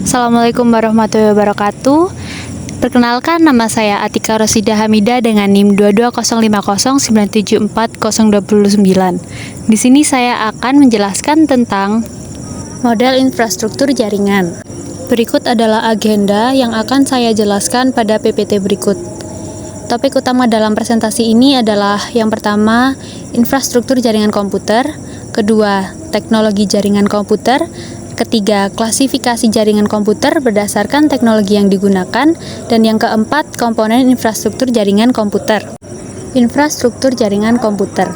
Assalamualaikum warahmatullahi wabarakatuh. Perkenalkan, nama saya Atika Rosida Hamidah dengan NIM 22050974029. Di sini saya akan menjelaskan tentang model infrastruktur jaringan. Berikut adalah agenda yang akan saya jelaskan pada PPT berikut. Topik utama dalam presentasi ini adalah yang pertama, infrastruktur jaringan komputer, kedua, teknologi jaringan komputer, ketiga, klasifikasi jaringan komputer berdasarkan teknologi yang digunakan, dan yang keempat, komponen infrastruktur jaringan komputer. Infrastruktur jaringan komputer.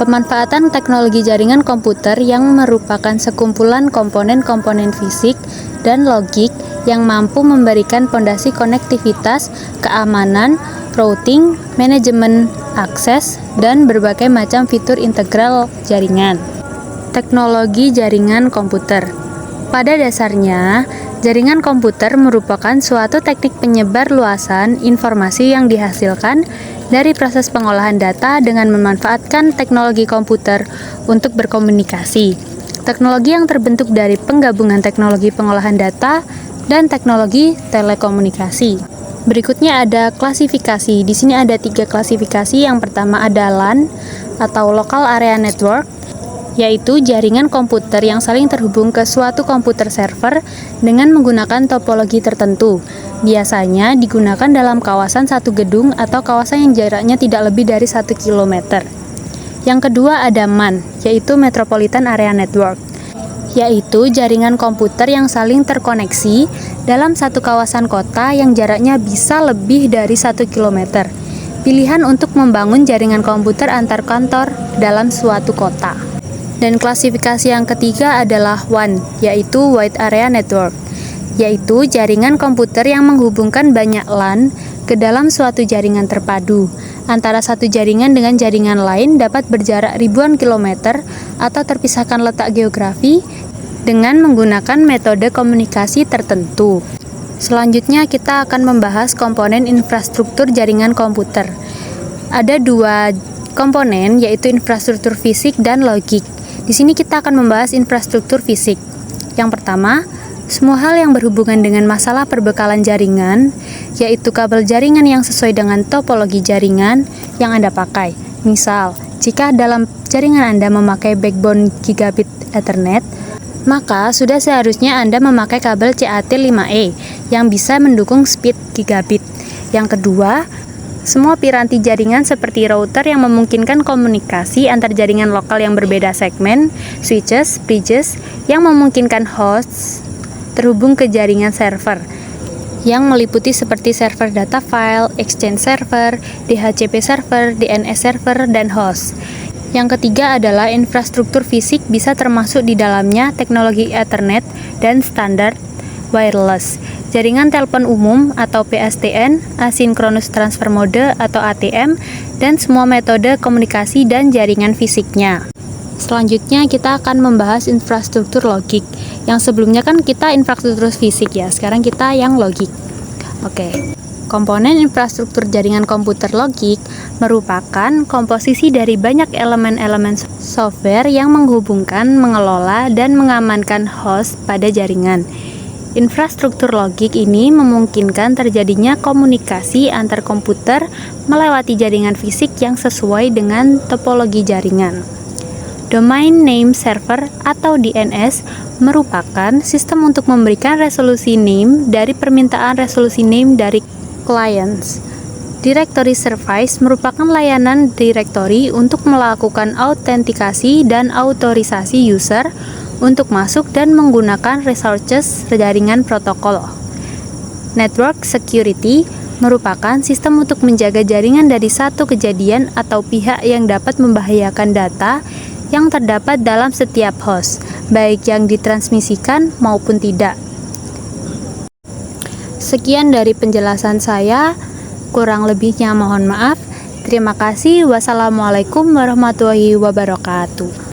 Pemanfaatan teknologi jaringan komputer yang merupakan sekumpulan komponen-komponen fisik dan logik yang mampu memberikan fondasi konektivitas, keamanan, routing, manajemen akses, dan berbagai macam fitur integral jaringan. Teknologi jaringan komputer. Pada dasarnya, jaringan komputer merupakan suatu teknik penyebar luasan informasi yang dihasilkan dari proses pengolahan data dengan memanfaatkan teknologi komputer untuk berkomunikasi. Teknologi yang terbentuk dari penggabungan teknologi pengolahan data dan teknologi telekomunikasi. Berikutnya ada klasifikasi. Di sini ada 3 klasifikasi. Yang pertama ada LAN atau Local Area Network, yaitu jaringan komputer yang saling terhubung ke suatu komputer server dengan menggunakan topologi tertentu. Biasanya digunakan dalam kawasan satu gedung atau kawasan yang jaraknya tidak lebih dari 1 km. Yang kedua ada MAN, yaitu Metropolitan Area Network, yaitu jaringan komputer yang saling terkoneksi dalam satu kawasan kota yang jaraknya bisa lebih dari 1 km. Pilihan untuk membangun jaringan komputer antar kantor dalam suatu kota. Dan klasifikasi yang ketiga adalah WAN, yaitu Wide Area Network, yaitu jaringan komputer yang menghubungkan banyak LAN ke dalam suatu jaringan terpadu. Antara satu jaringan dengan jaringan lain dapat berjarak ribuan kilometer atau terpisahkan letak geografi dengan menggunakan metode komunikasi tertentu. Selanjutnya kita akan membahas komponen infrastruktur jaringan komputer. Ada 2 komponen, yaitu infrastruktur fisik dan logik. Di sini kita akan membahas infrastruktur fisik. Yang pertama, semua hal yang berhubungan dengan masalah perbekalan jaringan, yaitu kabel jaringan yang sesuai dengan topologi jaringan yang Anda pakai. Misal, jika dalam jaringan Anda memakai backbone gigabit Ethernet, maka sudah seharusnya Anda memakai kabel CAT5E yang bisa mendukung speed gigabit. Yang kedua, semua piranti jaringan seperti router yang memungkinkan komunikasi antar jaringan lokal yang berbeda segmen, switches, bridges yang memungkinkan hosts terhubung ke jaringan server yang meliputi seperti server data file, exchange server, DHCP server, DNS server, dan host. Yang ketiga adalah infrastruktur fisik, bisa termasuk di dalamnya teknologi Ethernet dan standar wireless, jaringan telepon umum atau PSTN, Asynchronous Transfer Mode atau ATM, dan semua metode komunikasi dan jaringan fisiknya. Selanjutnya kita akan membahas infrastruktur logik. Yang sebelumnya kan kita infrastruktur fisik ya, sekarang kita yang logik. Oke. Komponen infrastruktur jaringan komputer logik merupakan komposisi dari banyak elemen-elemen software yang menghubungkan, mengelola, dan mengamankan host pada jaringan. Infrastruktur logik ini memungkinkan terjadinya komunikasi antar komputer melewati jaringan fisik yang sesuai dengan topologi jaringan. Domain Name Server atau DNS merupakan sistem untuk memberikan resolusi name dari permintaan resolusi name dari clients. Directory Service merupakan layanan directory untuk melakukan autentikasi dan autorisasi user untuk masuk dan menggunakan resources jaringan protokol. Network Security merupakan sistem untuk menjaga jaringan dari satu kejadian atau pihak yang dapat membahayakan data yang terdapat dalam setiap host, baik yang ditransmisikan maupun tidak. Sekian dari penjelasan saya, kurang lebihnya mohon maaf. Terima kasih. Wassalamualaikum warahmatullahi wabarakatuh.